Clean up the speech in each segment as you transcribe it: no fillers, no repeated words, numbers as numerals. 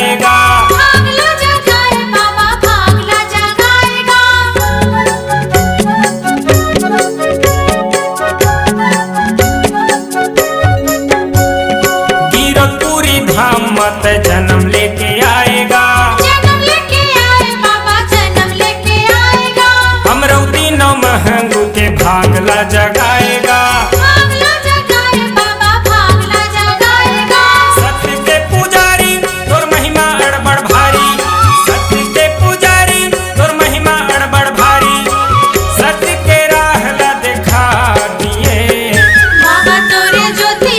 जगाएगा। भागला जगाए बाबा भागला जगाएगा। गिरपुरी धाम मत जन्म लेके आएगा। जन्म लेके आए बाबा जन्म लेके आएगा। अमरौती नौ महंगू के भागला जगाएगा। भागला जगाए बाबा भागला जगाएगा। सत्य के पुजारी तोर महिमा अड़बड़ भारी। सत्य के पुजारी तोर महिमा अड़बड़ भारी। सत्य के राह ला दिखा दिए। बाबा तोरे ज्योति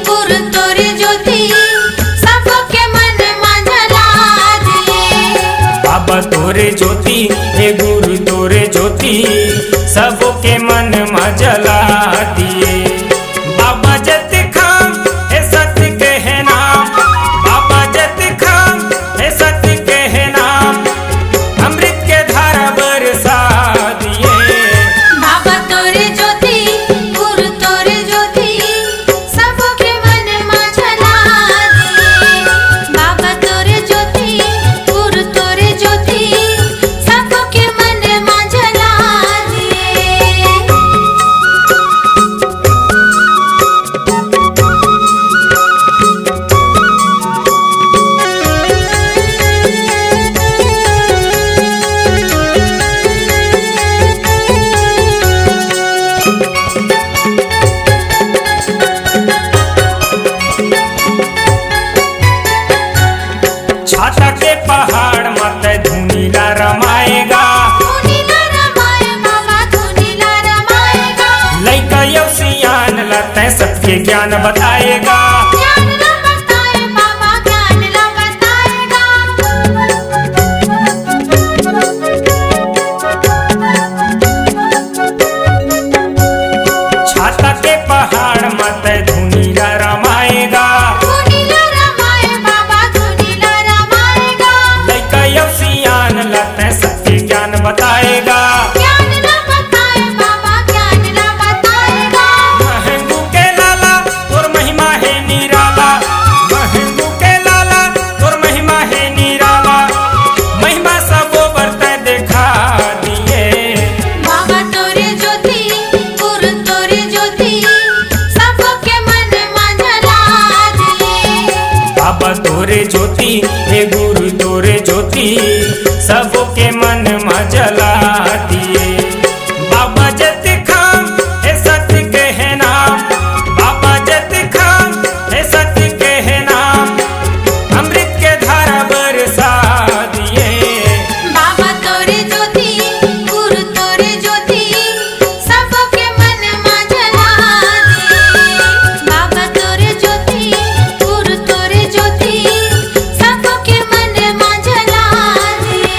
गुरु तोरे ज्योति सबके मन में जला दिए। बाबा तोरे ज्योति हे गुरु तोरे ज्योति सबके मन में जला दिए। बाबा जत खाम हे सत्य के है नाम। बाबा जत खाम हे सत्य के है नाम। अमृत के धारा बरसा दिए। बाबा तोरे ज्योति गुरु तोरे ज्योति सबके मन में जला दिए। बाबा तोरे ज्योति गुरु तोरे ज्योति सबके मन में जला दिए। छाता के पहाड़ मत धुनीला रमाएगा। धुनीला रमाए बाबा धुनीला रमाएगा। लइका यौ सियान लतै सबके ज्ञान बताएगा। ज्ञान ला बताए बाबा ज्ञान ला बताएगा। छाता के पहाड़ मत धुनीला रमाएगा। धुनीला रमाए बाबा धुनीला रमाएगा। लइका यौ सियान लतै सबके ज्ञान बताएगा। ज्ञान ला बताए बाबा ज्ञान ला बताएगा। महंगू के लाला तोर महिमा है निराला। महंगू के लाला तोर महिमा है निराला। महिमा सबो बरतै देखा दिए। बाबा तोरे ज्योति गुरु तोरे ज्योति सबके मन में जला दिए। बाबा तोरे ज्योति हे गुरु तोरे ज्योति सबके मन में जला दिए। बाबा जत खाम हे सत्य के है नाम। बाबा जत खाम हे सत्य के है नाम। अमृत के धारा बरसा दिए। बाबा तोरे ज्योति गुरु तोरे ज्योति सबके मन में जला दिए। बाबा तोरे ज्योति गुरु तोरे ज्योति सबके मन में जला दिए।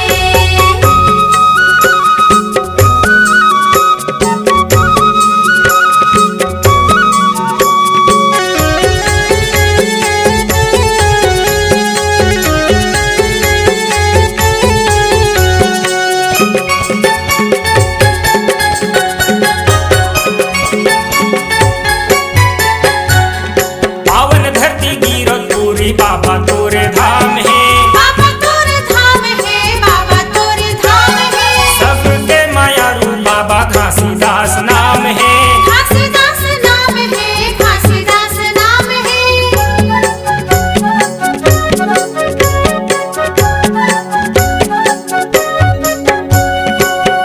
पावन धरती गिरो पूरी बाबा तोरे धाम है। बाबा तोरे धाम है बाबा तोरे धाम है। सबके मायारू बाबा घासीदास नाम है। घासीदास नाम है घासीदास नाम है।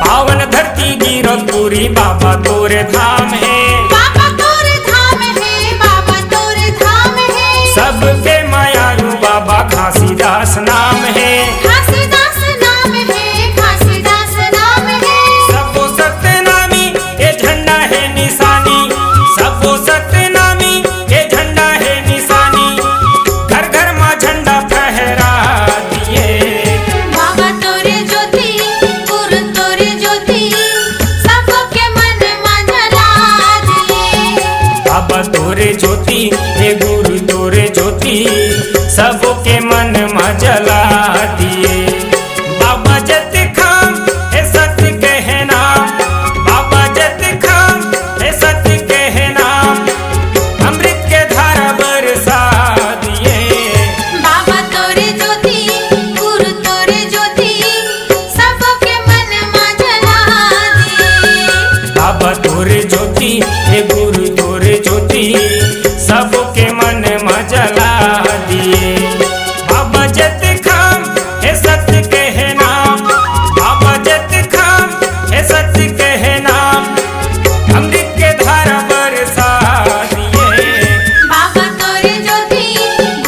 पावन धरती गिरो पूरी बाबा तोरे धाम है। बाबा तोरे धाम है बाबा तोरे धाम है। सबके मायारू बाबा घासीदास नाम है। घासीदास नाम है घासीदास नाम है। सबो सत्य नामी ये झंडा है निशानी। सबो सत्य नामी ये झंडा है निशानी। घर घर माँ झंडा फहरा दिए। बाबा तोरे ज्योति गुरु तोरे ज्योति सबके मन में जला ज्योति हे गुरु तोरे ज्योति सबके मन में जला दिए। बाबा जत खाम हे सत्य कहे नाम, बाबा जत खाम हे सत्य कहे नाम, अमृत के धारा बरसा दिए। बाबा तोरे ज्योति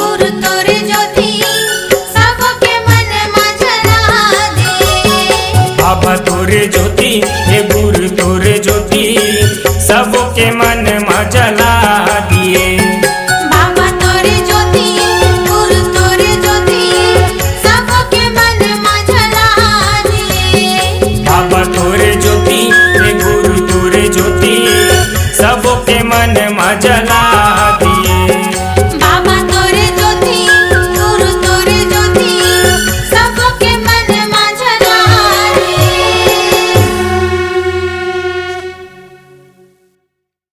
गुरु तोरे ज्योति सबके मन में जला दे। बाबा तोरे ज्योति हे गुरु तोरे ज्योति सबके मन में जला दिए। बाबा तोरे ज्योति गुरु तोरे ज्योति सबके मन में जला दे। बाबा तोरे ज्योति हे गुरु तोरे ज्योति सबके मन में जला